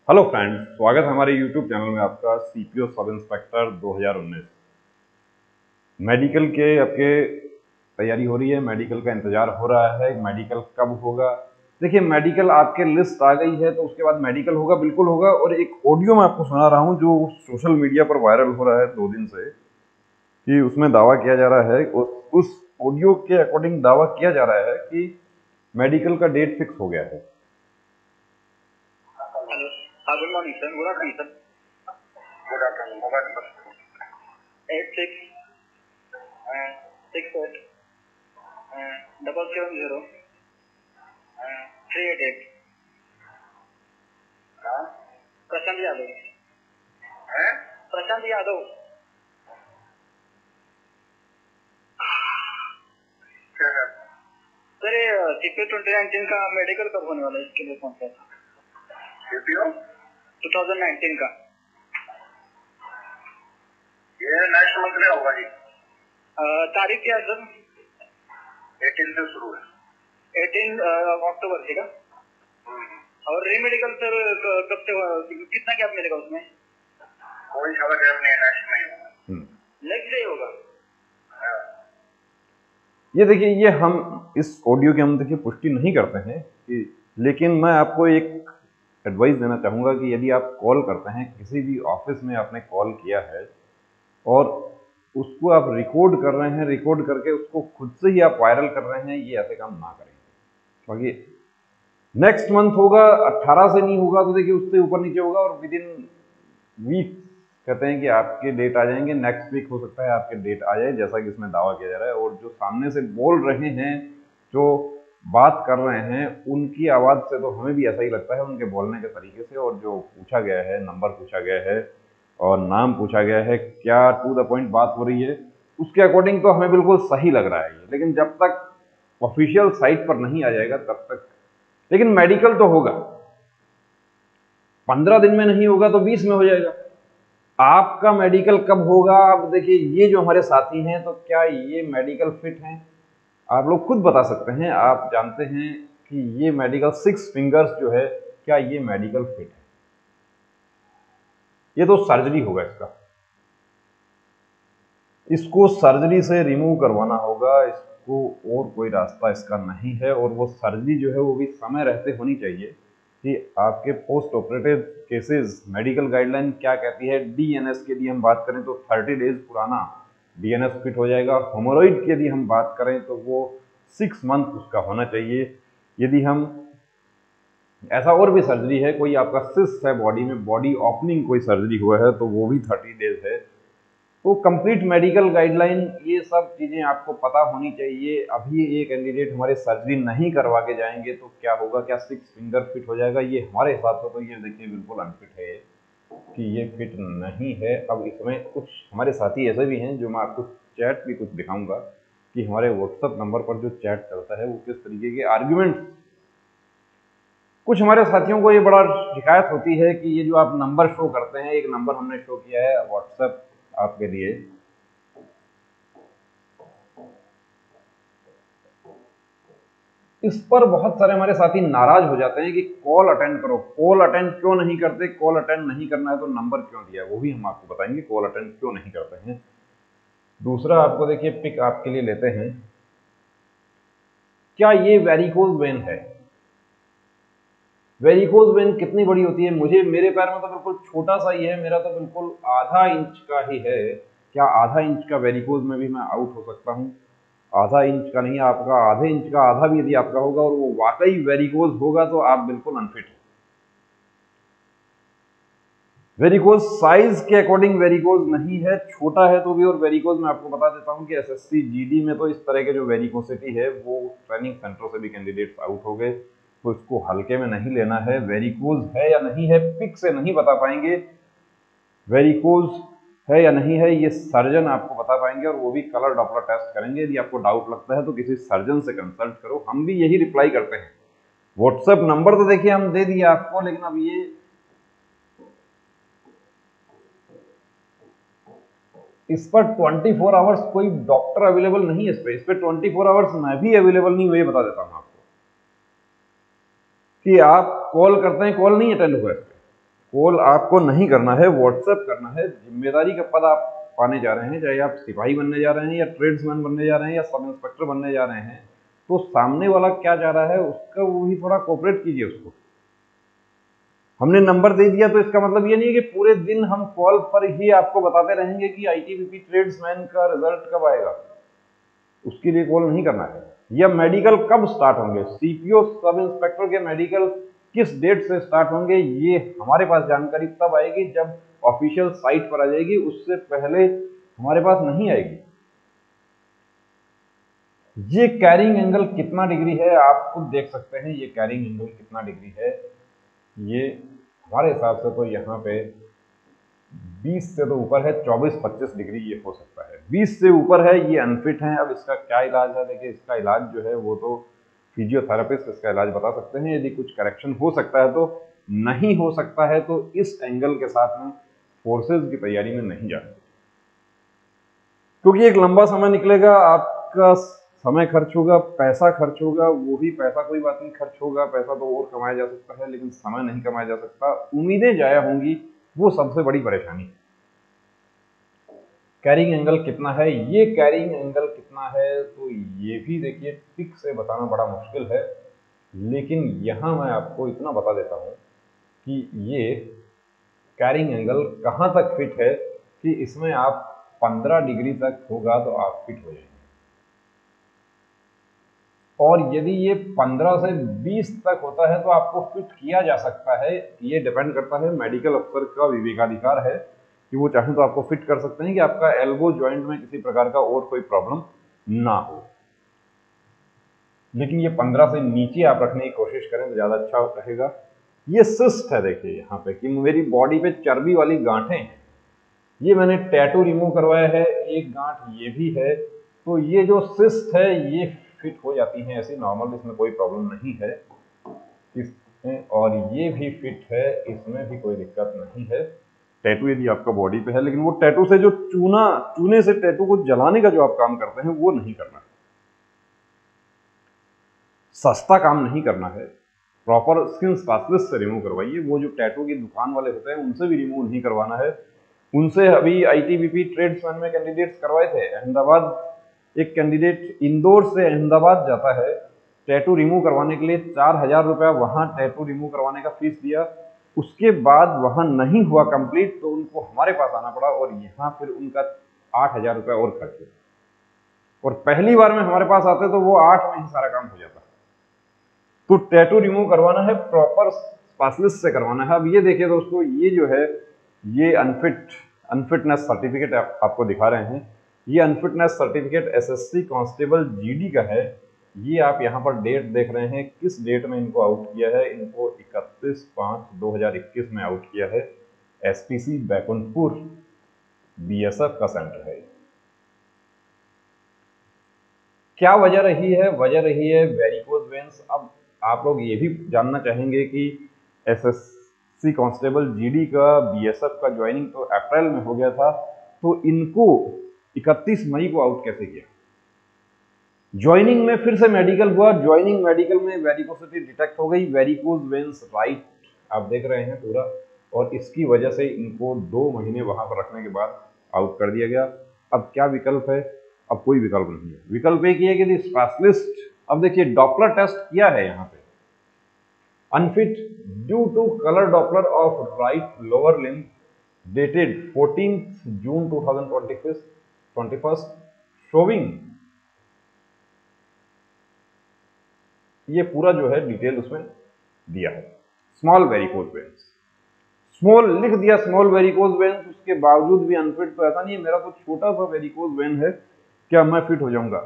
Hello friends, स्वागत है हमारे यूट्यूब चैनल में आपका। सीपीओ सब इंस्पेक्टर 2019 मेडिकल के आपके तैयारी हो रही है, मेडिकल का इंतजार हो रहा है। मेडिकल कब होगा? देखिए, मेडिकल आपके लिस्ट आ गई है तो उसके बाद मेडिकल होगा, बिल्कुल होगा। और एक ऑडियो मैं आपको सुना रहा हूं जो सोशल मीडिया पर वायरल हो रहा है 2 दिन से, कि उसमें दावा किया जा रहा है, उस ऑडियो के अकॉर्डिंग दावा किया जा रहा है कि मेडिकल का डेट फिक्स हो गया है। Good morning sir. Good afternoon sir. Good afternoon. Mobile number 8668770388। प्रशांत यादव है। प्रशांत यादव। क्या है सर? ये सीपीओ 2019 का मेडिकल कब होने वाला है? इसके लिए कौन सा सीपीओ 2019 का? ये नेक्स्ट मंथ में होगा जी। तारीख क्या है सर? 18 से शुरू है। 18 अक्टूबर से का। और रीमेडिकल सर कब से, कितना गैप मिलेगा उसमें? कोई ज्यादा गैप नहीं है, नेक्स्ट में होगा। नेक्स्ट डे होगा। ये देखिए, ये हम इस ऑडियो की हम देखिए पुष्टि नहीं करते हैं कि, लेकिन मैं आपको एक एडवाइस देना चाहूँगा कि यदि आप कॉल करते हैं, किसी भी ऑफिस में आपने कॉल किया है और उसको आप रिकॉर्ड कर रहे हैं, रिकॉर्ड करके उसको खुद से ही आप वायरल कर रहे हैं, ये ऐसे काम ना करें। क्योंकि नेक्स्ट मंथ होगा, 18 से नहीं होगा तो देखिए उससे ऊपर नीचे होगा, और विद इन वीक कहते हैं कि आपके डेट आ जाएंगे। नेक्स्ट वीक हो सकता है आपके डेट आ जाए, जैसा कि इसमें दावा किया जा रहा है। और जो सामने से बोल रहे हैं, जो बात कर रहे हैं, उनकी आवाज़ से तो हमें भी ऐसा ही लगता है, उनके बोलने के तरीके से। और जो पूछा गया है, नंबर पूछा गया है और नाम पूछा गया है, क्या टू द पॉइंट बात हो रही है, उसके अकॉर्डिंग तो हमें बिल्कुल सही लग रहा है ये। लेकिन जब तक ऑफिशियल साइट पर नहीं आ जाएगा तब तक, लेकिन मेडिकल तो होगा। 15 दिन में नहीं होगा तो 20 में हो जाएगा। आपका मेडिकल कब होगा? अब देखिए, ये जो हमारे साथी हैं, तो क्या ये मेडिकल फिट हैं? आप लोग खुद बता सकते हैं। आप जानते हैं कि ये मेडिकल 6 फिंगर्स जो है, क्या ये मेडिकल फिट है? ये तो सर्जरी होगा इसको सर्जरी से रिमूव करवाना होगा इसको, और कोई रास्ता इसका नहीं है। और वो सर्जरी जो है वो भी समय रहते होनी चाहिए कि आपके post operative cases, medical guideline क्या कहती है। डीएनएस के लिए हम बात करें तो 30 डेज पुराना डीएनएस फिट हो जाएगा। हेमोरॉइड की यदि हम बात करें तो वो 6 मंथ उसका होना चाहिए। यदि हम ऐसा और भी सर्जरी है, कोई आपका सिस्ट है बॉडी में, बॉडी ओपनिंग कोई सर्जरी हुआ है, तो वो भी 30 डेज है। तो कंप्लीट मेडिकल गाइडलाइन, ये सब चीज़ें आपको पता होनी चाहिए। अभी ये कैंडिडेट हमारे सर्जरी नहीं करवा के जाएंगे तो क्या होगा? क्या 6 फिंगर फिट हो जाएगा? ये हमारे हिसाब से तो ये देखिए बिल्कुल अनफिट है, कि ये फिट नहीं है। अब इसमें कुछ हमारे साथी ऐसे भी हैं, जो मैं आपको चैट भी कुछ दिखाऊंगा कि हमारे व्हाट्सएप नंबर पर जो चैट चलता है वो किस तरीके के आर्ग्यूमेंट। कुछ हमारे साथियों को ये बड़ा शिकायत होती है कि ये जो आप नंबर शो करते हैं, एक नंबर हमने शो किया है व्हाट्सएप आपके लिए, इस पर बहुत सारे हमारे साथी नाराज हो जाते हैं कि कॉल अटेंड करो। कॉल अटेंड क्यों नहीं करते? कॉल अटेंड नहीं करना है तो नंबर क्यों दिया है, वो भी हम आपको बताएंगे कॉल अटेंड क्यों नहीं करते हैं। दूसरा, आपको देखिए पिक आपके लिए लेते हैं, क्या ये वेरिकोज वेन है? वेरिकोज वेन कितनी बड़ी होती है? मेरे पैर में तो बिल्कुल छोटा सा ही है, मेरा तो बिल्कुल आधा इंच का ही है। क्या आधा इंच का वेरिकोज में भी मैं आउट हो सकता हूँ? आधा इंच का नहीं, आपका आधे इंच का आधा भी यदि आपका होगा और वो वाकई वेरिकोज होगा तो आप बिल्कुल अनफिट हैं। वेरिकोज साइज के अकॉर्डिंग वेरिकोज नहीं है, छोटा है तो भी। और वेरिकोज मैं आपको बता देता हूं कि एसएससी जीडी में तो इस तरह के जो वेरिकोसिटी है वो ट्रेनिंग सेंटरों से भी कैंडिडेट्स आउट हो गए, तो इसको हल्के में नहीं लेना है। वेरिकोज है या नहीं है, पिक से नहीं बता पाएंगे। वेरिकोज है या नहीं है, ये सर्जन आपको बता पाएंगे, और वो भी कलर डॉपलर टेस्ट करेंगे। यदि आपको डाउट लगता है तो किसी सर्जन से कंसल्ट करो। हम भी यही रिप्लाई करते हैं। व्हाट्सएप नंबर तो देखिए हम दे दिए आपको, लेकिन अब ये इस पर 24 आवर्स कोई डॉक्टर अवेलेबल नहीं है। इस पे 24 आवर्स मैं भी अवेलेबल नहीं हूं, ये बता देता हूं आपको कि आप कॉल करते हैं, कॉल नहीं अटेंड हुआ। कॉल आपको नहीं करना है, व्हाट्सएप करना है। जिम्मेदारी का पद आप पाने जा रहे हैं, चाहे आप सिपाही बनने जा रहे हैं या ट्रेड्समैन बनने जा रहे हैं या सब इंस्पेक्टर बनने जा रहे हैं, तो सामने वाला क्या चाह रहा है उसका वो भी थोड़ा कोऑपरेट कीजिए उसको। हमने नंबर दे दिया तो इसका मतलब ये नहीं है कि पूरे दिन हम कॉल पर ही आपको बताते रहेंगे कि आईटीबीपी ट्रेड्समैन का रिजल्ट कब आएगा। उसके लिए कॉल नहीं करना है। या मेडिकल कब स्टार्ट होंगे, सीपीओ सब इंस्पेक्टर के मेडिकल किस डेट से स्टार्ट होंगे, ये हमारे पास जानकारी तब आएगी जब ऑफिशियल साइट पर आ जाएगी, उससे पहले हमारे पास नहीं आएगी। ये कैरिंग एंगल कितना डिग्री है आप खुद देख सकते हैं। ये कैरिंग एंगल कितना डिग्री है, ये हमारे हिसाब से तो यहाँ पे 20 से तो ऊपर है, 24-25 डिग्री ये हो सकता है। 20 से ऊपर है, ये अनफिट है। अब इसका क्या इलाज है, देखिए इसका इलाज जो है वो तो फिजियोथेरेपिस्ट इसका इलाज बता सकते हैं। यदि कुछ करेक्शन हो सकता है तो, नहीं हो सकता है तो इस एंगल के साथ में फोर्सेज की तैयारी में नहीं जाना, क्योंकि एक लंबा समय निकलेगा, आपका समय खर्च होगा, पैसा खर्च होगा। वो भी पैसा कोई बात नहीं, खर्च होगा, पैसा तो और कमाया जा सकता है, लेकिन समय नहीं कमाया जा सकता। उम्मीदें जाया होंगी, वो सबसे बड़ी परेशानी। कैरिंग एंगल कितना है, ये कैरिंग एंगल कितना है तो ये भी देखिए टिक से बताना बड़ा मुश्किल है, लेकिन यहां मैं आपको इतना बता देता हूं कि ये कैरिंग एंगल कहां तक फिट है कि इसमें आप 15 डिग्री तक होगा तो आप फिट हो जाएंगे। और यदि ये 15 से 20 तक होता है तो आपको फिट किया जा सकता है। ये डिपेंड करता है, मेडिकल अफसर का विवेकाधिकार है कि वो चाहें तो आपको फिट कर सकते हैं कि आपका एल्बो जॉइंट में किसी प्रकार का और कोई प्रॉब्लम ना हो। लेकिन ये 15 से नीचे आप रखने की कोशिश करें तो ज़्यादा अच्छा रहेगा। ये सिस्ट है, देखिए यहाँ पे कि मेरी बॉडी पे चर्बी वाली गांठें हैं, ये मैंने टैटू रिमूव करवाया है, एक गांठ ये भी है, तो ये जो सिस्ट है ये फिट हो जाती हैं ऐसी नॉर्मल, इसमें कोई प्रॉब्लम नहीं है इसमें। और ये भी फिट है, इसमें भी कोई दिक्कत नहीं है। टैटू यदि आपका बॉडी पे है, लेकिन वो टैटू से जो चूने से टैटू को जलाने का जो आप काम करते हैं वो नहीं करना है, सस्ता काम नहीं करना है। प्रॉपर स्किन स्पेशलिस्ट से रिमूव करवाइए। वो जो टैटू की दुकान वाले होते हैं उनसे भी रिमूव नहीं करवाना है। उनसे अभी आईटीबीपी ट्रेड्समैन में कैंडिडेट्स करवाए थे अहमदाबाद, एक कैंडिडेट इंदौर से अहमदाबाद जाता है टैटू रिमूव करवाने के लिए, 4000 रुपया वहां टैटू रिमूव करवाने का फीस दिया। उसके बाद वहां नहीं हुआ कंप्लीट तो उनको हमारे पास आना पड़ा और यहाँ फिर उनका 8000 रुपया और खर्च हुआ। और पहली बार में हमारे पास आते तो वो 8 में ही सारा काम हो जाता। तो टैटू रिमूव करवाना है प्रॉपर स्पेशलिस्ट से करवाना है। अब ये देखिए दोस्तों, ये जो है ये अनफिटनेस सर्टिफिकेट आपको दिखा रहे हैं। ये unfitness certificate SSC constable GD का है। ये आप यहाँ पर डेट देख रहे हैं, किस डेट में इनको आउट किया है। इनको 31/5/2021 में आउट किया है। एसपीसी बैकुंठपुर बीएसएफ का सेंटर है। क्या वजह रही है? वजह रही है वेरिकोज वेन्स। अब आप लोग ये भी जानना चाहेंगे कि एसएससी कांस्टेबल जीडी का बीएसएफ का ज्वाइनिंग तो अप्रैल में हो गया था, तो इनको 31 मई को आउट कैसे किया? ज्वाइनिंग में फिर से मेडिकल हुआ, ज्वाइनिंग मेडिकल में वेरिकोसिटी डिटेक्ट हो गई, वेरिकोज वेन्स राइट आप देख रहे हैं पूरा, और इसकी वजह से इनको 2 महीने वहां पर रखने के बाद आउट कर दिया गया। अब क्या विकल्प है? अब कोई विकल्प नहीं है। विकल्प एक ये कि स्पेशलिस्ट, अब देखिए डॉपलर टेस्ट किया है यहाँ पे, unfit due to colour Doppler of right lower limb dated 14 June 2021 showing, ये पूरा जो है डिटेल उसमें दिया है। स्मॉल वेरिकोज वेन्स, स्मॉल लिख दिया, स्मॉल वेरिकोज वेन्स, उसके बावजूद भी अनफिट। तो ऐसा नहीं है मेरा तो छोटा सा वेरिकोज वेन है, क्या मैं फिट हो जाऊंगा?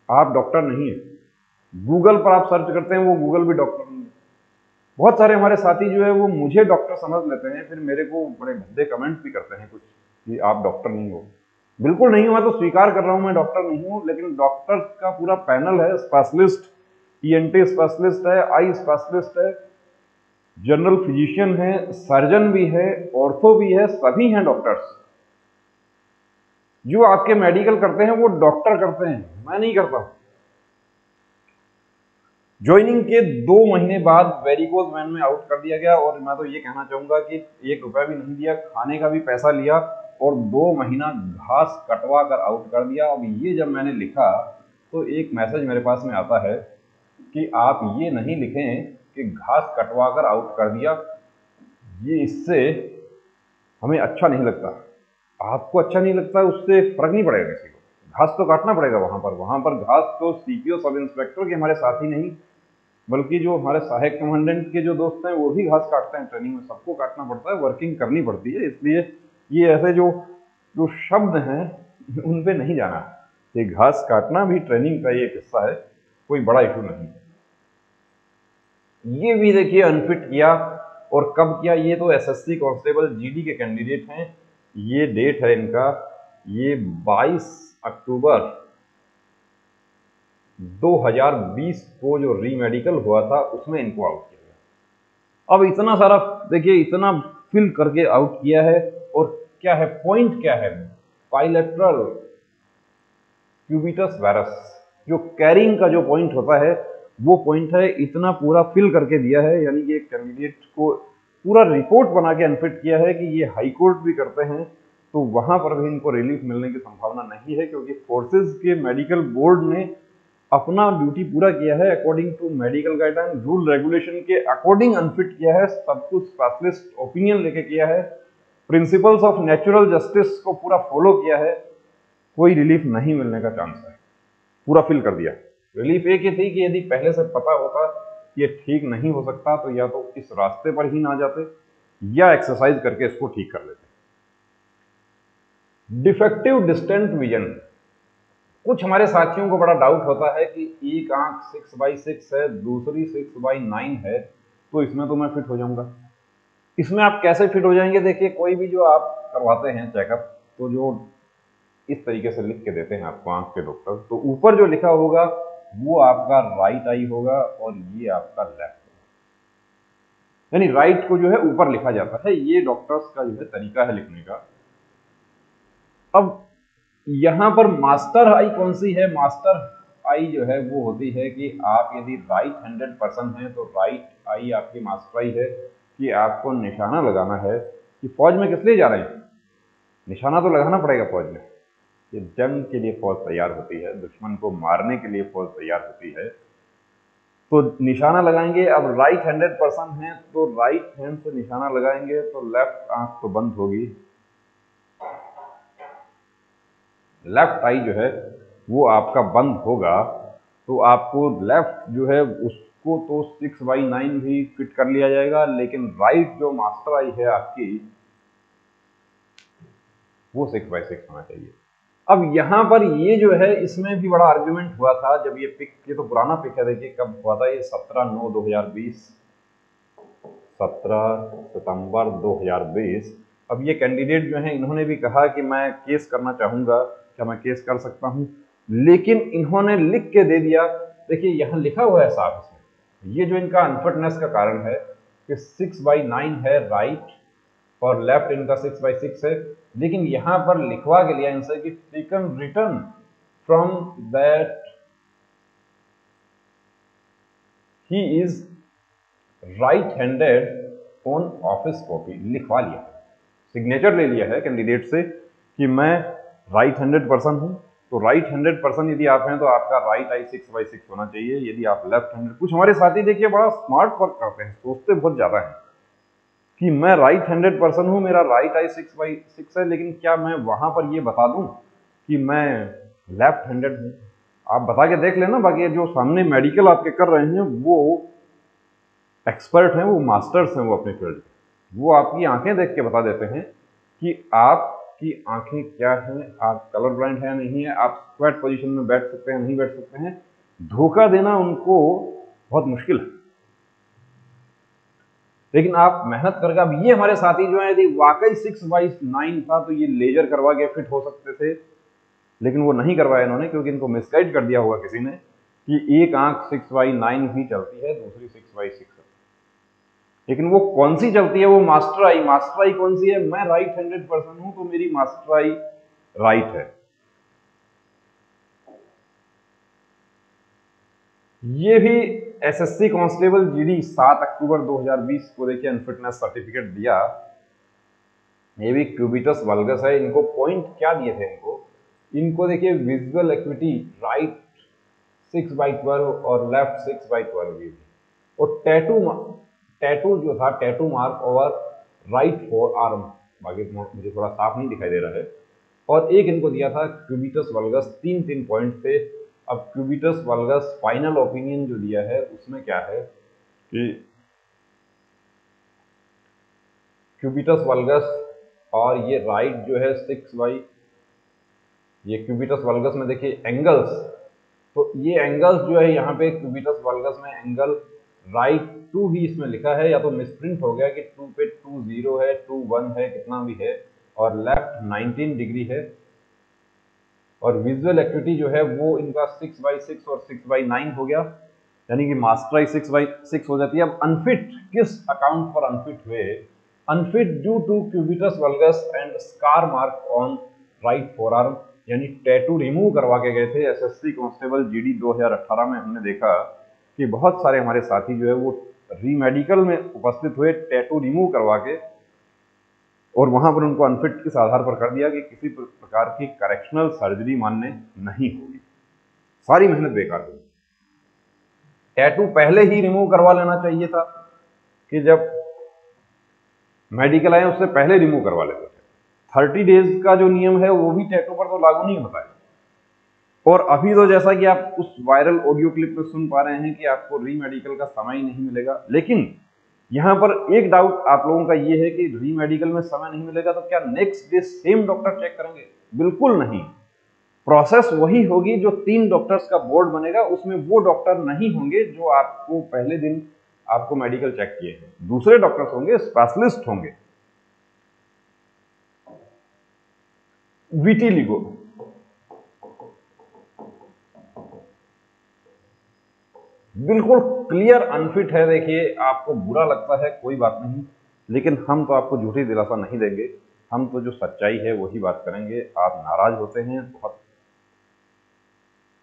आप डॉक्टर नहीं है। गूगल पर आप सर्च करते हैं, वो गूगल भी डॉक्टर नहीं है। बहुत सारे हमारे साथी जो है वो मुझे डॉक्टर समझ लेते हैं, फिर मेरे को बड़े भद्दे कमेंट भी करते हैं कुछ कि आप डॉक्टर नहीं हो। बिल्कुल नहीं हो, मैं तो स्वीकार कर रहा हूं मैं डॉक्टर नहीं हूं, लेकिन डॉक्टर्स का पूरा पैनल है, स्पेशलिस्ट, ईएनटी स्पेशलिस्ट है, आई स्पेशलिस्ट है, जनरल फिजिशियन है, सर्जन भी है, ऑर्थो भी है, सभी हैं डॉक्टर्स। जो आपके मेडिकल करते हैं वो डॉक्टर करते हैं, मैं नहीं करता। ज्वाइनिंग के 2 महीने बाद वेरिकोज वेन में आउट कर दिया गया। और मैं तो ये कहना चाहूंगा कि 1 रुपया भी नहीं दिया, खाने का भी पैसा लिया और 2 महीना घास कटवा कर आउट कर दिया। अब ये जब मैंने लिखा तो एक मैसेज मेरे पास में आता है कि आप ये नहीं लिखें कि घास कटवा कर आउट कर दिया, ये इससे हमें अच्छा नहीं लगता। आपको अच्छा नहीं लगता, उससे फर्क नहीं पड़ेगा किसी को, घास तो काटना पड़ेगा वहां पर घास तो सीपीओ सब इंस्पेक्टर के हमारे साथ ही नहीं बल्कि जो हमारे सहायक कमांडेंट के जो दोस्त हैं वो भी घास काटते हैं। ट्रेनिंग में सबको काटना पड़ता है, वर्किंग करनी पड़ती है। इसलिए ये ऐसे जो जो शब्द हैं उन पे नहीं जाना। ये घास काटना भी ट्रेनिंग का ये हिस्सा है, कोई बड़ा इशू नहीं। ये भी देखिए अनफिट किया, और कब किया, ये तो एसएससी कांस्टेबल जीडी के कैंडिडेट हैं। ये डेट है इनका, ये 22 अक्टूबर 2020 को जो रीमेडिकल हुआ था उसमें इनको आउट किया गया। अब इतना सारा देखिए, इतना फिल करके आउट किया है, और क्या है पॉइंट, क्या है बाइलेटरल क्यूबिटस वायरस, जो कैरिंग का जो पॉइंट होता है वो पॉइंट है, इतना पूरा फिल करके दिया है। यानी कि एक कैंडिडेट को पूरा रिपोर्ट बना के अनफिट किया है कि ये हाई कोर्ट भी करते हैं तो वहां पर भी इनको रिलीफ मिलने की संभावना नहीं है, क्योंकि फोर्सेज के मेडिकल बोर्ड ने अपना ड्यूटी पूरा किया है, according to medical guideline rule regulation के अकॉर्डिंग अनफिट किया है, सब कुछ स्पेशलिस्ट ओपिनियन लेके किया है, प्रिंसिपल्स ऑफ नेचुरल जस्टिस को पूरा फॉलो किया है। कोई रिलीफ नहीं मिलने का चांस है, पूरा फिल कर दिया। रिलीफ एक ही थी कि यदि पहले से पता होता कि ये ठीक नहीं हो सकता तो या तो इस रास्ते पर ही ना जाते या एक्सरसाइज करके इसको ठीक कर लेते। डिफेक्टिव डिस्टेंट विजन, कुछ हमारे साथियों को बड़ा डाउट होता है कि एक आंख 6/6 है, दूसरी 6/9 है, तो इसमें तो मैं फिट हो जाऊंगा। इसमें आप कैसे फिट हो जाएंगे? देखिए, कोई भी जो आप करवाते हैं चेकअप, तो जो इस तरीके से लिख के देते हैं आपको आंख के डॉक्टर, तो ऊपर जो लिखा होगा वो आपका राइट आई होगा और ये आपका लेफ्ट, यानी राइट को जो है ऊपर लिखा जाता है। ये डॉक्टर्स का जो है तरीका है लिखने का। अब यहां पर मास्टर आई कौन सी है? मास्टर आई जो है वो होती है कि आप यदि राइट हैंडेड पर्सन हैं तो राइट आई आपकी मास्टर आई है कि आपको निशाना लगाना है कि फौज में किस लिए जा रहे हैं। निशाना तो लगाना पड़ेगा फौज में, ये जंग के लिए फौज तैयार होती है, दुश्मन को मारने के लिए फौज तैयार होती है, तो निशाना लगाएंगे। अब राइट हैंडेड पर्सन है तो राइट हैंड से निशाना लगाएंगे तो लेफ्ट आंख तो बंद होगी, लेफ्ट आई जो है वो आपका बंद होगा, तो आपको लेफ्ट जो है उसको तो 6/9 भी फिट कर लिया जाएगा, लेकिन राइट जो मास्टर आई है आपकी वो 6/6 होना चाहिए। अब यहां पर ये जो है इसमें भी बड़ा आर्ग्यूमेंट हुआ था जब ये पिक, ये तो पुराना पिक है, देखिए कब हुआ था ये 17/9/2020, 17 सितंबर 2020। अब ये कैंडिडेट जो है इन्होंने भी कहा कि मैं केस करना चाहूंगा, क्या मैं केस कर सकता हूं, लेकिन इन्होंने लिख के दे दिया। देखिए यहां लिखा हुआ है साफ इसमें, ये जो इनका अनफिटनेस का कारण है कि 6/9 है राइट और लेफ्ट इनका 6/6 है, लेकिन यहां पर लिखवा के लिया इनसे कि taken return from that he is right handed on office copy, लिखवा लिया, सिग्नेचर ले लिया है कैंडिडेट से कि मैं राइट हैंडेड पर्सन हूं। तो राइट हैंडेड पर्सन यदि आप हैं तो आपका राइट आई 6/6 होना चाहिए। यदि आप लेफ्ट हैंडेड, कुछ हमारे साथी देखिए बड़ा स्मार्ट वर्क करते हैं, सोचते बहुत ज्यादा है कि मैं राइट हैंडेड पर्सन हूं, मेरा राइट आई 6/6 है, लेकिन क्या मैं वहां पर ये बता दूं कि मैं लेफ्ट हैंडेड हूं? आप बता के देख लेना। बाकी जो सामने मेडिकल आपके कर रहे हैं वो एक्सपर्ट हैं, वो मास्टर्स हैं, वो अपने फील्ड के, वो आपकी आंखें देख के बता देते हैं कि आपकी आंखें क्या हैं, आप कलर ब्लाइंड है या नहीं है, आप स्क्वाट पोजीशन में बैठ सकते हैं नहीं बैठ सकते हैं। धोखा देना उनको बहुत मुश्किल है, लेकिन आप मेहनत करके, अब ये हमारे साथी जो है यदि वाकई 6/9 था तो ये लेजर करवा के फिट हो सकते थे, लेकिन वो नहीं करवाया इन्होंने, क्योंकि इनको मिसगाइड कर दिया होगा किसी ने कि एक आंख 6/9 भी चलती है, दूसरी 6/6, लेकिन वो कौन सी चलती है? वो मास्टर आई। मास्टर आई कौन सी है? मैं राइट हैंडेड पर्सन हूं तो मेरी मास्टर आई राइट है। ये भी एसएससी कांस्टेबल जीडी 7 अक्टूबर 2020 को देखिए अनफिटनेस सर्टिफिकेट दिया। ये भी क्यूबिटस वल्गस है। इनको पॉइंट क्या दिए थे इनको देखिए विजुअल एक्विटी राइट 6/12 और लेफ्ट 6/12 भी थी। और टैटू जो था tattoo mark over right four arm, बाकी मुझे थोड़ा साफ नहीं दिखाई दे रहा है। और एक इनको दिया था क्यूबिटस वल्गस, 3 पॉइंट थे। अब क्यूबिटस वल्गस फाइनल ओपिनियन जो दिया है उसमें क्या है कि क्यूबिटस वल्गस और ये राइट जो है 6/, ये क्यूबिटस वल्गस में देखिए एंगल्स, तो ये एंगल्स जो है यहाँ पे क्यूबिटस वल्गस में एंगल राइट 2 ही इसमें लिखा है, या तो मिसप्रिंट हो गया कि 2 पे 2 0 है, 2 1 है, कितना भी है, और लेफ्ट 19 डिग्री है। और विजुअल एक्टिविटी जो है वो इनका 6/6 और 6/9 हो गया, यानी कि मास्टराई 6/6 हो जाती है। अब अनफिट किस अकाउंट पर अनफिट हुए? Unfit due to cubitus valgus and scar mark on right forearm, यानी टैटू रिमूव करवा के गए थे। एसएससी कांस्टेबल जीडी 2018 में हमने देखा कि बहुत सारे हमारे साथी जो है वो रीमेडिकल में उपस्थित हुए टैटू रिमूव करवा के, और वहां पर उनको अनफिट किस आधार पर कर दिया कि किसी प्रकार की करेक्शनल सर्जरी मान्य नहीं होगी, सारी मेहनत बेकार हुई। टैटू पहले ही रिमूव करवा लेना चाहिए था कि जब मेडिकल आए उससे पहले रिमूव करवा लेते थे। 30 डेज का जो नियम है वो भी टैटू पर तो लागू नहीं होता है। और अभी तो जैसा कि आप उस वायरल ऑडियो क्लिप में सुन पा रहे हैं कि आपको रीमेडिकल का समय ही नहीं मिलेगा। लेकिन यहां पर एक डाउट आप लोगों का ये है कि रीमेडिकल में समय नहीं मिलेगा तो क्या next day same doctor check करेंगे? बिल्कुल नहीं। प्रोसेस वही होगी, जो 3 डॉक्टर्स का बोर्ड बनेगा उसमें वो डॉक्टर नहीं होंगे जो आपको पहले दिन आपको मेडिकल चेक किए हैं। दूसरे डॉक्टर्स होंगे, स्पेशलिस्ट होंगे। विटिलिगो, बिल्कुल क्लियर अनफिट है। देखिए आपको बुरा लगता है, कोई बात नहीं, लेकिन हम तो आपको झूठी दिलासा नहीं देंगे। हम तो जो सच्चाई है वही बात करेंगे। आप नाराज होते हैं, बहुत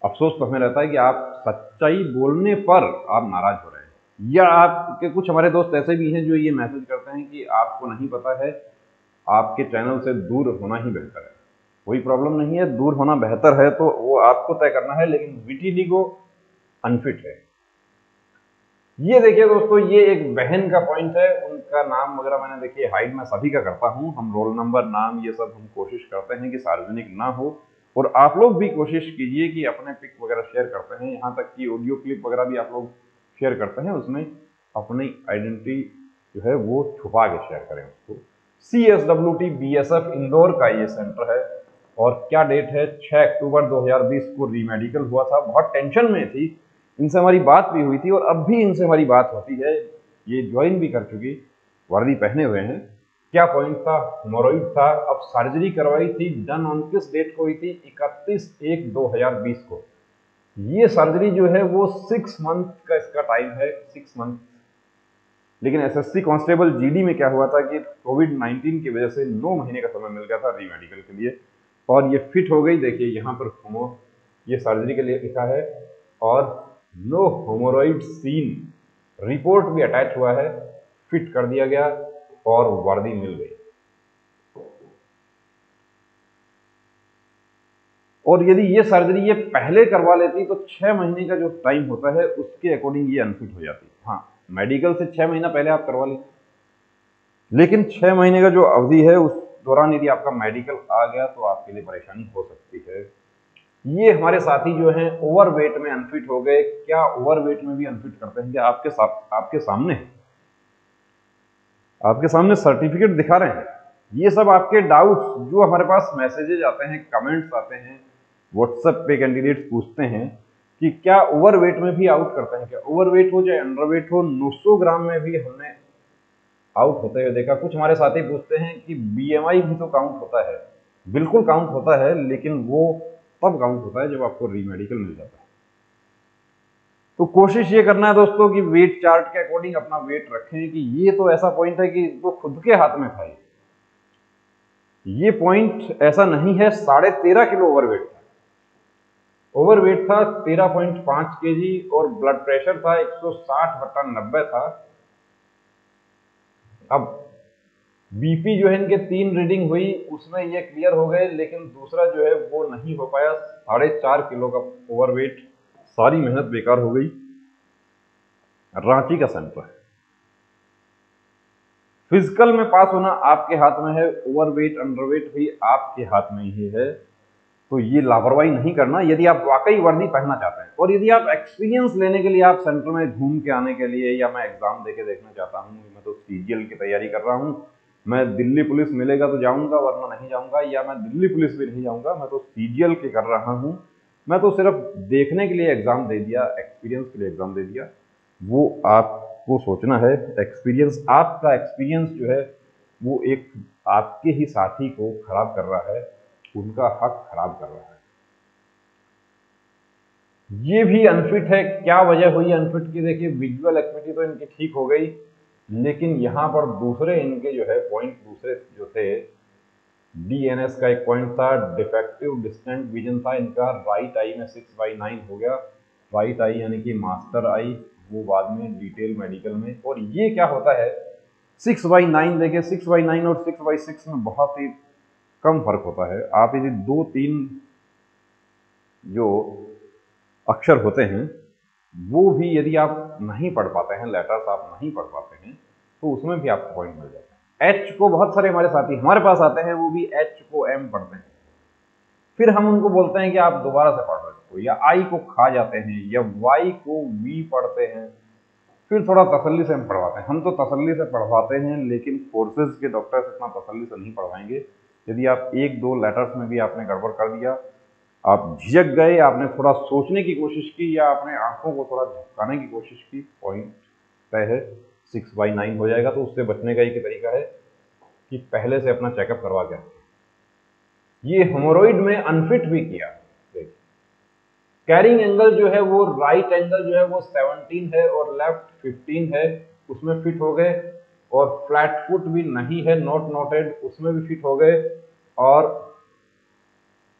अफसोस तो हमें रहता है कि आप सच्चाई बोलने पर आप नाराज हो रहे हैं, या आपके कुछ हमारे दोस्त ऐसे भी हैं जो ये मैसेज करते हैं कि आपको नहीं पता है, आपके चैनल से दूर होना ही बेहतर है। कोई प्रॉब्लम नहीं है, दूर होना बेहतर है तो वो आपको तय करना है, लेकिन विटिलिगो अनफिट है। ये देखिए दोस्तों, ये एक बहन का पॉइंट है। उनका नाम वगैरह मैंने देखिए हाइड में सभी का करता हूं, हम रोल नंबर, नाम, ये सब हम कोशिश करते हैं कि सार्वजनिक ना हो। और आप लोग भी कोशिश कीजिए कि अपने पिक वगैरह शेयर करते हैं, यहाँ तक कि ऑडियो क्लिप वगैरह भी आप लोग शेयर करते हैं, उसमें अपनी आइडेंटिटी जो है वो छुपा के शेयर करें उसको। CSWT BSF इंदौर का ये सेंटर है। और क्या डेट है? 6 अक्टूबर 2020 को रीमेडिकल हुआ था। बहुत टेंशन में थी, इनसे हमारी बात भी हुई थी और अब भी इनसे हमारी बात होती है। ये ज्वाइन भी कर चुकी, वर्दी पहने हुए हैं। क्या पॉइंट था? हेमोरॉइड था। अब सर्जरी करवाई थी, डन ऑन किस डेट को हुई थी? 31/1/2020 को। ये सर्जरी जो है वो 6 मंथ का इसका टाइम है, 6 मंथ। लेकिन एसएससी कांस्टेबल जीडी में क्या हुआ था कि कोविड-19 की वजह से 9 महीने का समय मिल गया था रीमेडिकल के लिए, और ये फिट हो गई। देखिए यहाँ पर ये सर्जरी के लिए लिखा है, और नो हेमोरॉइड सीन, रिपोर्ट भी अटैच हुआ है, फिट कर दिया गया और वर्दी मिल गई। और यदि ये सर्जरी ये पहले करवा लेती तो 6 महीने का जो टाइम होता है उसके अकॉर्डिंग ये अनफिट हो जाती। हाँ, मेडिकल से 6 महीना पहले आप करवा लीजिए, लेकिन 6 महीने का जो अवधि है उस दौरान यदि आपका मेडिकल आ गया तो आपके लिए परेशानी हो सकती है। ये हमारे साथी जो हैं ओवरवेट में अनफिट हो गए। क्या ओवरवेट में भी अनफिट करते हैं? क्या आपके सामने सर्टिफिकेट दिखा रहे हैं। ये सब आपके डाउट्स जो हमारे पास मैसेजेज आते हैं, कमेंट्स आते हैं, व्हाट्सएप पे कैंडिडेट्स पूछते हैं कि क्या ओवरवेट में भी आउट करते हैं? क्या ओवरवेट हो चाहे अंडरवेट हो, 900 ग्राम में भी हमने आउट होते हुए देखा। कुछ हमारे साथी पूछते हैं कि BMI भी तो काउंट होता है। बिल्कुल काउंट होता है, लेकिन वो तब काउंट होता है जब आपको रीमेडिकल मिल जाता है। तो कोशिश ये करना है दोस्तों कि वेट चार्ट के अकॉर्डिंग अपना वेट रखें। कि ये तो ऐसा पॉइंट है कि वो खुद के हाथ में था। ये पॉइंट ऐसा नहीं है, 13.5 किलो ओवरवेट था। ओवरवेट था 13.5 केजी और ब्लड प्रेशर था 160/90 था। अब बीपी जो है इनके 3 रीडिंग हुई, उसमें ये क्लियर हो गए, लेकिन दूसरा जो है वो नहीं हो पाया। 4.5 किलो का ओवरवेट, सारी मेहनत बेकार हो गई। रांची का सेंटर है, फिजिकल में पास होना आपके हाथ में है, ओवरवेट अंडरवेट भी आपके हाथ में ही है। तो ये लापरवाही नहीं करना यदि आप वाकई वर्दी पहनना चाहते हैं। और यदि आप एक्सपीरियंस लेने के लिए आप सेंटर में घूम के आने के लिए, या मैं एग्जाम देके देखना चाहता हूँ, मैं तो सीजीएल की तैयारी कर रहा हूँ, मैं दिल्ली पुलिस मिलेगा तो जाऊंगा वरना नहीं जाऊंगा, या मैं दिल्ली पुलिस भी नहीं जाऊंगा, मैं तो सीजीएल के कर रहा हूँ, मैं तो सिर्फ देखने के लिए एग्जाम दे दिया, एक्सपीरियंस के लिए एग्जाम दे दिया। वो आपको सोचना है, एक्सपीरियंस, आपका एक्सपीरियंस जो है वो एक आपके ही साथी को खराब कर रहा है, उनका हक खराब कर रहा है। ये भी अनफिट है। क्या वजह हुई अनफिट की? देखिए, विजुअल एक्टिविटी तो इनकी ठीक हो गई, लेकिन यहां पर दूसरे इनके जो है पॉइंट, दूसरे जो थे, डीएनएस का एक पॉइंट था, डिफेक्टिव डिस्टेंट विजन था इनका। राइट आई में 6/9 हो गया। राइट आई यानी कि मास्टर आई, वो बाद में डिटेल मेडिकल में। और ये क्या होता है, 6/9, देखिए 6/9 और 6/6 में बहुत ही कम फर्क होता है। आप यदि 2-3 जो अक्षर होते हैं वो भी यदि आप नहीं पढ़ पाते हैं, लेटर्स आप नहीं पढ़ पाते हैं, तो उसमें भी आपको पॉइंट मिल जाता है। एच को बहुत सारे हमारे साथी हमारे पास आते हैं, वो भी एच को एम पढ़ते हैं, फिर हम उनको बोलते हैं कि आप दोबारा से पढ़ रहे हो, या आई को खा जाते हैं, या वाई को वी पढ़ते हैं, फिर थोड़ा तसल्ली से हम पढ़वाते हैं। हम तो तसल्ली से पढ़वाते हैं, लेकिन फोर्सेज के डॉक्टर्स इतना तसल्ली से नहीं पढ़वाएंगे। यदि आप 1-2 लेटर्स में भी आपने गड़बड़ कर दिया, आप झिझक गए, आपने थोड़ा सोचने की कोशिश की, या अपने आंखों को थोड़ा झपकाने की कोशिश की, पॉइंट तय है, 6/9 हो जाएगा। तो उससे बचने का एक तरीका है कि पहले से अपना चेकअप करवा के रखें। ये हेमोरॉइड में अनफिट भी किया। कैरिंग एंगल जो है वो, राइट एंगल जो है वो 17 है और लेफ्ट 15 है, उसमें फिट हो गए। और फ्लैट फुट भी नहीं है, नॉट नोटेड, उसमें भी फिट हो गए। और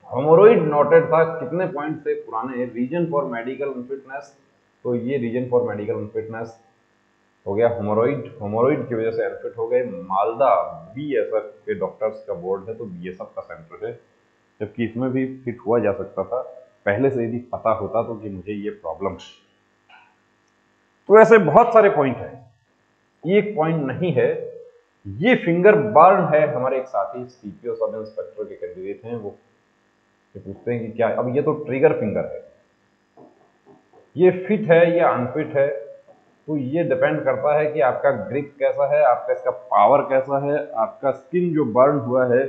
हेमोरॉइड नोटेड था, कितने पॉइंट से पुराने, रीजन फॉर मेडिकल अनफिटनेस, तो ये रीजन फॉर मेडिकल अनफिटनेस हो गया हेमोरॉइड। हेमोरॉइड की वजह से अनफिट हो गए। मालदा बीएसएफ के डॉक्टर्स का बोर्ड है, तो बीएसएफ का सेंटर है, जबकि इसमें भी फिट हुआ जा सकता था पहले से यदि पता होता तो कि मुझे ये प्रॉब्लम है। तो ऐसे बहुत सारे पॉइंट हैं, एक पॉइंट नहीं है। ये फिंगर बर्न है। हमारे एक साथी सीपीओ सब इंस्पेक्टर के कैंडिडेट हैं, वो पूछते हैं कि क्या, अब ये तो ट्रिगर फिंगर है, ये फिट है या अनफिट है? तो ये डिपेंड करता है कि आपका ग्रिप कैसा है, आपका इसका पावर कैसा है, आपका स्किन जो बर्न हुआ है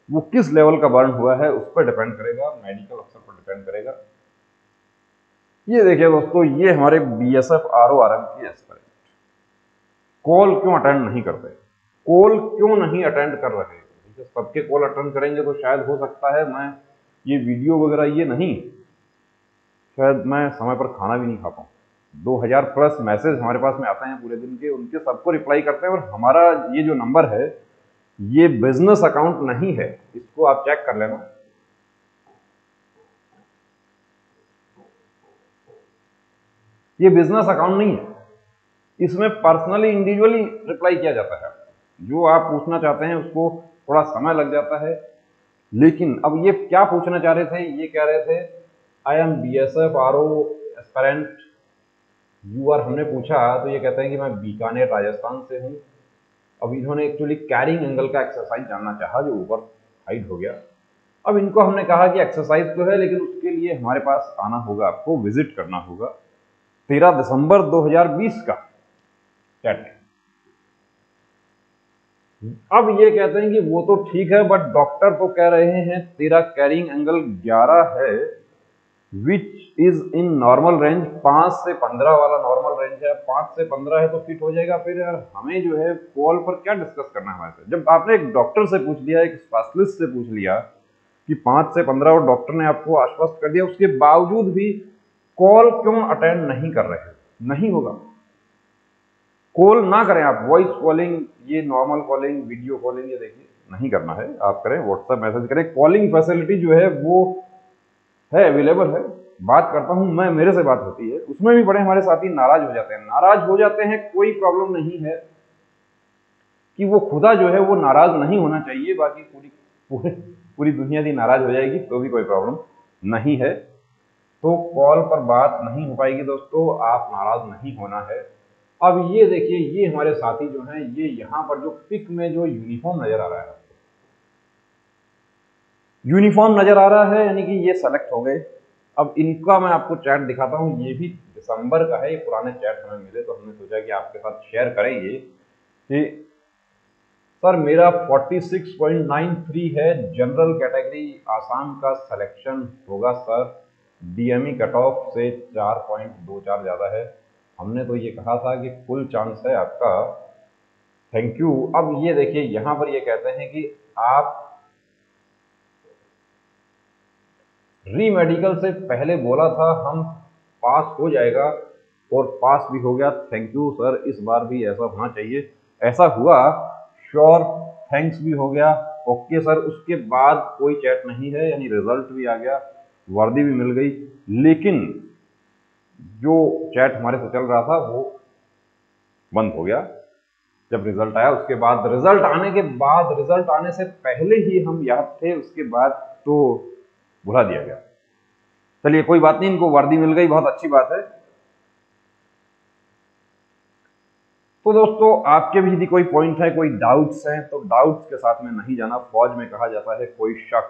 वो किस लेवल का बर्न हुआ है, उस पर डिपेंड करेगा, मेडिकल अफसर पर डिपेंड करेगा। ये देखिए दोस्तों, ये हमारे बीएसएफ आरओआरएम की एस्पिरेंट कॉल क्यों अटेंड नहीं करते, कॉल क्यों नहीं अटेंड कर रहे? सबके कॉल अटेंड करेंगे तो शायद हो सकता है मैं ये वीडियो वगैरह ये नहीं, शायद मैं समय पर खाना भी नहीं खा पाऊँ। 2000 प्लस मैसेज हमारे पास में आते हैं पूरे दिन के, उनके सबको रिप्लाई करते हैं। और हमारा ये जो नंबर है ये बिजनेस अकाउंट नहीं है, इसको आप चेक कर लेना। ये बिजनेस अकाउंट नहीं है, इसमें पर्सनली इंडिविजुअली रिप्लाई किया जाता है। जो आप पूछना चाहते हैं उसको थोड़ा समय लग जाता है। लेकिन अब ये क्या पूछना चाह रहे थे, ये कह रहे थे I am BSF RO aspirant UR, हमने पूछा तो ये कहते हैं कि मैं बीकानेर राजस्थान से हूँ। अब इन्होंने एक्चुअली कैरिंग एंगल का एक्सरसाइज जानना चाहा, जो ऊपर हाइड हो गया। अब इनको हमने कहा कि एक्सरसाइज तो है, लेकिन उसके लिए हमारे पास आना होगा, आपको विजिट करना होगा। 13 दिसंबर 2020 का चैट। अब ये कहते हैं कि वो तो ठीक है, बट डॉक्टर तो कह रहे हैं तेरा कैरिंग एंगल 11 है, which is in normal range. 5 से 15 वाला नॉर्मल रेंज है, 5 से 15 है तो फिट हो जाएगा। फिर यार हमें जो है कॉल पर क्या डिस्कस करना है हमारे से? जब आपने एक डॉक्टर से पूछ लिया, एक स्पेशलिस्ट से पूछ लिया कि 5 से 15 और डॉक्टर ने आपको आश्वस्त कर दिया, उसके बावजूद भी कॉल क्यों अटेंड नहीं कर रहे? नहीं होगा, कॉल ना करें आप। वॉइस कॉलिंग, ये नॉर्मल कॉलिंग, वीडियो कॉलिंग, ये देखिए नहीं करना है, आप करें व्हाट्सएप मैसेज करें। कॉलिंग फैसिलिटी जो है वो है, अवेलेबल है, बात करता हूं मैं, मेरे से बात होती है, उसमें भी बड़े हमारे साथी नाराज हो जाते हैं। नाराज हो जाते हैं, कोई प्रॉब्लम नहीं है कि वो खुदा जो है वो नाराज नहीं होना चाहिए, बाकी पूरी दुनिया की नाराज हो जाएगी तो भी कोई प्रॉब्लम नहीं है। तो कॉल पर बात नहीं हो पाएगी दोस्तों, आप नाराज नहीं होना है। अब ये देखिए, ये हमारे साथी जो हैं, ये यहां पर जो पिक में जो यूनिफॉर्म नजर आ रहा है, यूनिफॉर्म नजर आ रहा है, यानी कि ये सेलेक्ट हो गए। अब इनका मैं आपको चैट दिखाता हूं, ये भी दिसंबर का है, ये पुराने चैट हमें मिले तो हमने सोचा कि आपके साथ शेयर करेंगे कि सर मेरा 46.93 है, जनरल कैटेगरी आसाम का सिलेक्शन होगा सर, डीएमई कट ऑफ से 4.24 ज़्यादा है। हमने तो ये कहा था कि फुल चांस है आपका, थैंक यू। अब ये देखिए यहाँ पर ये कहते हैं कि आप री मेडिकल से पहले बोला था हम पास हो जाएगा और पास भी हो गया, थैंक यू सर, इस बार भी ऐसा होना चाहिए। ऐसा हुआ, श्योर, थैंक्स भी हो गया, ओके सर। उसके बाद कोई चैट नहीं है, यानी रिजल्ट भी आ गया, वर्दी भी मिल गई, लेकिन जो चैट हमारे से चल रहा था वो बंद हो गया जब रिजल्ट आया। उसके बाद रिजल्ट आने के बाद, रिजल्ट आने से पहले ही हम याद थे, उसके बाद तो भुला दिया गया। चलिए कोई बात नहीं, इनको वर्दी मिल गई, बहुत अच्छी बात है। तो दोस्तों आपके भी यदि कोई पॉइंट है, कोई डाउट्स हैं, तो डाउट्स के साथ में नहीं जाना। फौज में कहा जाता है कोई शक,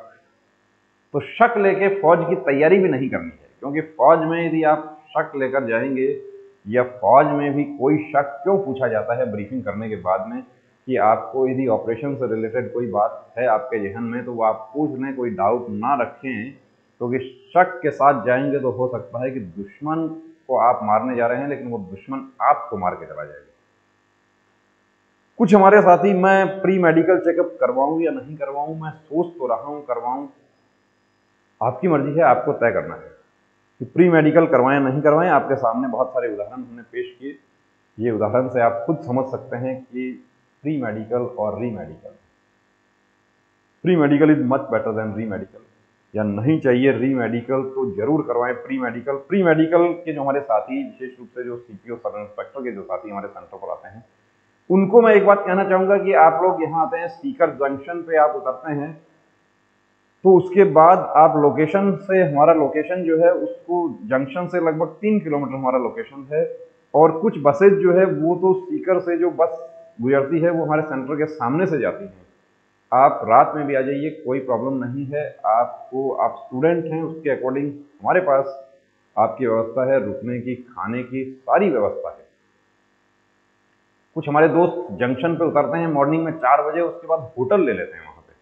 तो शक लेके फौज की तैयारी भी नहीं करनी है, क्योंकि फौज में यदि आप शक लेकर जाएंगे, या फौज में भी कोई शक क्यों पूछा जाता है ब्रीफिंग करने के बाद में, कि आपको यदि ऑपरेशन से रिलेटेड कोई बात है आपके जहन में, तो वो आप पूछ लें, कोई डाउट ना रखें, क्योंकि शक के साथ जाएंगे तो हो सकता है कि दुश्मन को आप मारने जा रहे हैं, लेकिन वो दुश्मन आपको मार के चला जाएगा। कुछ हमारे साथी, मैं प्री मेडिकल चेकअप करवाऊं या नहीं करवाऊं, मैं सोच तो रहा हूं करवाऊं, आपकी मर्जी है, आपको तय करना है कि प्री मेडिकल करवाएं नहीं करवाएं। आपके सामने बहुत सारे उदाहरण हमने पेश किए, ये उदाहरण से आप खुद समझ सकते हैं कि प्री मेडिकल और री medical, pre medical is much better than री मेडिकल, या नहीं चाहिए री मेडिकल तो जरूर करवाएं प्री मेडिकल। प्री मेडिकल के जो हमारे साथी, विशेष रूप से जो सीपीओ सब इंस्पेक्टर के जो साथी हमारे सेंटर पर आते हैं, उनको मैं एक बात कहना चाहूंगा कि आप लोग यहाँ आते हैं, सीकर जंक्शन पे आप उतरते हैं, तो उसके बाद आप लोकेशन से, हमारा लोकेशन जो है उसको जंक्शन से लगभग 3 किलोमीटर हमारा लोकेशन है, और कुछ बसेज जो है वो तो सीकर से जो बस गुजरती है वो हमारे सेंटर के सामने से जाती है। आप रात में भी आ जाइए, कोई प्रॉब्लम नहीं है आपको, आप स्टूडेंट हैं उसके अकॉर्डिंग हमारे पास आपकी व्यवस्था है, रुकने की, खाने की सारी व्यवस्था है। कुछ हमारे दोस्त जंक्शन पे उतरते हैं मॉर्निंग में 4 बजे, उसके बाद होटल ले लेते हैं वहां पे,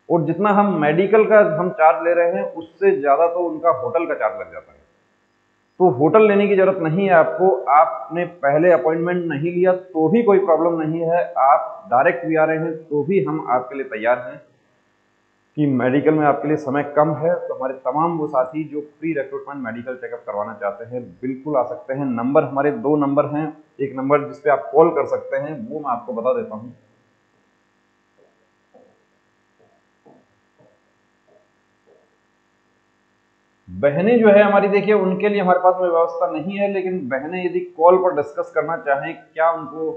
और जितना हम मेडिकल का हम चार्ज ले रहे हैं उससे ज्यादा तो उनका होटल का चार्ज लग जाता है। तो होटल लेने की जरूरत नहीं है आपको, आपने पहले अपॉइंटमेंट नहीं लिया तो भी कोई प्रॉब्लम नहीं है, आप डायरेक्ट भी आ रहे हैं तो भी हम आपके लिए तैयार हैं कि मेडिकल में आपके लिए समय कम है, तो हमारे तमाम वो साथी जो प्री रिक्रूटमेंट मेडिकल चेकअप करवाना चाहते हैं बिल्कुल आ सकते हैं। नंबर हमारे 2 नंबर हैं, एक नंबर जिस पे आप कॉल कर सकते हैं वो मैं आपको बता देता हूं, बहनें जो है हमारी, देखिए उनके लिए हमारे पास में व्यवस्था नहीं है, लेकिन बहनें यदि कॉल पर डिस्कस करना चाहें, क्या उनको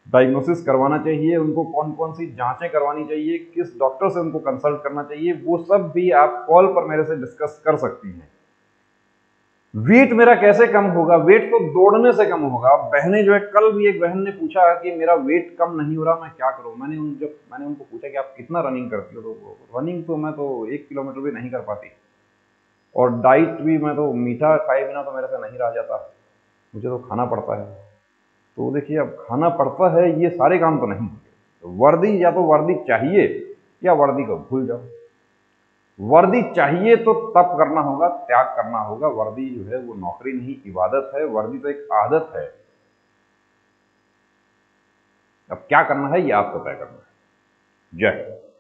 डायग्नोसिस करवाना चाहिए, उनको कौन कौन सी जांचें करवानी चाहिए, किस डॉक्टर से उनको कंसल्ट करना चाहिए, वो सब भी आप कॉल पर मेरे से डिस्कस कर सकती हैं। वेट मेरा कैसे कम होगा, वेट तो दौड़ने से कम होगा। बहनें जो है, कल भी एक बहन ने पूछा कि मेरा वेट कम नहीं हो रहा, मैं क्या करूं। मैंने उनको पूछा कि आप कितना रनिंग करती हो, तो रनिंग तो मैं तो 1 किलोमीटर भी नहीं कर पाती, और डाइट भी मैं तो मीठा खाए बिना तो मेरे से नहीं रह जाता, मुझे तो खाना पड़ता है। तो देखिए अब खाना पड़ता है, ये सारे काम तो नहीं होंगे। वर्दी, या तो वर्दी चाहिए या वर्दी को भूल जाओ। वर्दी चाहिए तो तप करना होगा, त्याग करना होगा। वर्दी जो है वो नौकरी नहीं, इबादत है। वर्दी तो एक आदत है। अब क्या करना है ये आपको तय करना है। जय हिंद।